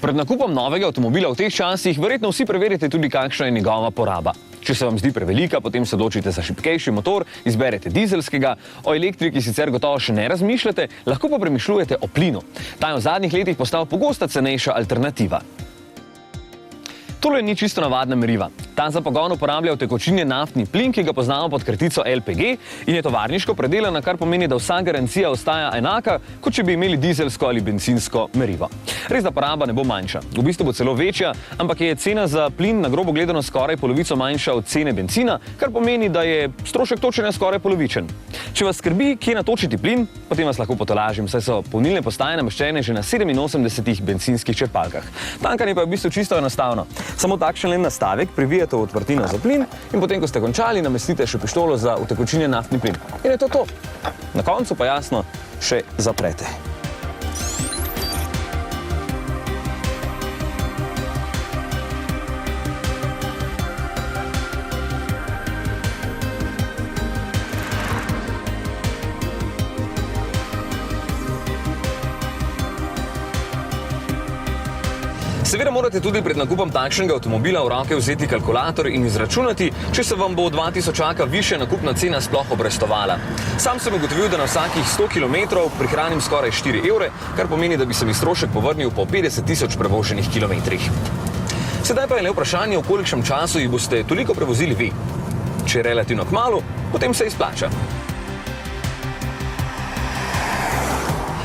Pred nakupom novega avtomobila v teh časih verjetno vsi preverite tudi, kakšna je njegova poraba. Če se vam zdi prevelika, potem se odločite za šibkejši motor, izberete dizelskega, o elektriki sicer gotovo še ne razmišljate, lahko pa premišljujete o plinu. Ta je v zadnjih letih postal pogosta cenejša alternativa. Tole ni čisto navadna meriva. Ta za pogon uporablja utekočinjen naftni plin, ki ga poznamo pod kratico LPG in je tovarniško predelana, kar pomeni, da vsa garancija ostaja enaka, kot če bi imeli dizelsko ali bencinsko merivo. Res, da poraba ne bo manjša. V bistvu bo celo večja, ampak je cena za plin na grobo gledano skoraj polovico manjša od cene bencina, kar pomeni, da je strošek točenja skoraj polovičen. Če vas skrbi, kje natočiti plin, potem vas lahko potolažim, saj so polnilne postaje nameščene že na 87 bencinskih črpalkah. Tankanje pa je v bistvu čisto enostavno. Samo takšen len nastavek privijete v odprtino za plin in potem, ko ste končali, namestite še pištolo za utekočinjen naftni plin. In je to to. Na koncu pa jasno še zaprete. Seveda morate tudi pred nakupom takšnega avtomobila v roke vzeti kalkulator in izračunati, če se vam bo 2000 višja nakupna cena sploh obrestovala. Sam sem ugotovil, da na vsakih 100 km prihranim skoraj 4 evre, kar pomeni, da bi se mi strošek povrnil po 50 000 prevoženih kilometrih. Sedaj pa je le vprašanje, v kolikšnem času jih boste toliko prevozili vi. Če je relativno kmalu, potem se izplača.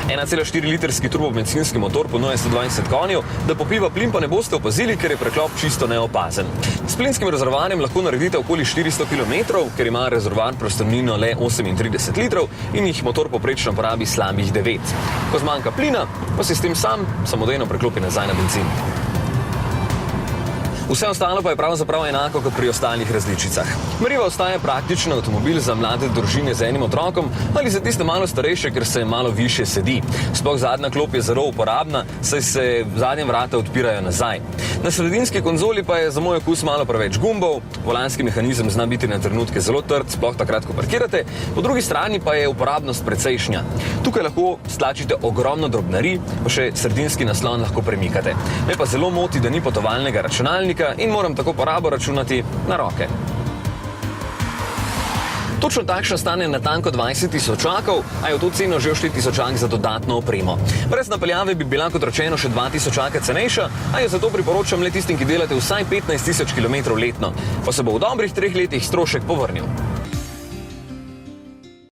1,4-litrski turbobencinski motor ponuja 120 konjev, da popiva plin pa ne boste opazili, ker je preklop čisto neopazen. S plinskim rezervoarjem lahko naredite okoli 400 km, ker ima rezervoar prostornino le 38 litrov in jih motor poprečno porabi slabih 9. Ko zmanjka plina, pa sistem sam samodejno preklopi nazaj na bencin. Vse ostalo pa je pravzaprav enako kot pri ostalih različicah. Meriva ostaja praktičen avtomobil za mlade družine z enim otrokom ali za tiste malo starejše, ker se malo više sedi. Sploh zadnja klop je zelo uporabna, saj se zadnja vrata odpirajo nazaj. Na sredinski konzoli pa je za moj okus malo preveč gumbov, volanski mehanizem zna biti na trenutke zelo trd, sploh takrat, ko parkirate, po drugi strani pa je uporabnost precejšnja. Tukaj lahko stlačite ogromno drobnarij, pa še sredinski naslon lahko premikate. Me pa zelo moti, da ni potovalnega računalnika in moram tako porabo računati na roke. Točno takšna stane natanko 20 000, a je v to ceno že 4 000 za dodatno opremo. Brez napeljave bi bila, kot rečeno, še 2 000 cenejša, a jo zato priporočam le tistim, ki delate vsaj 15 000 km letno, pa se bo v dobrih 3 letih strošek povrnil.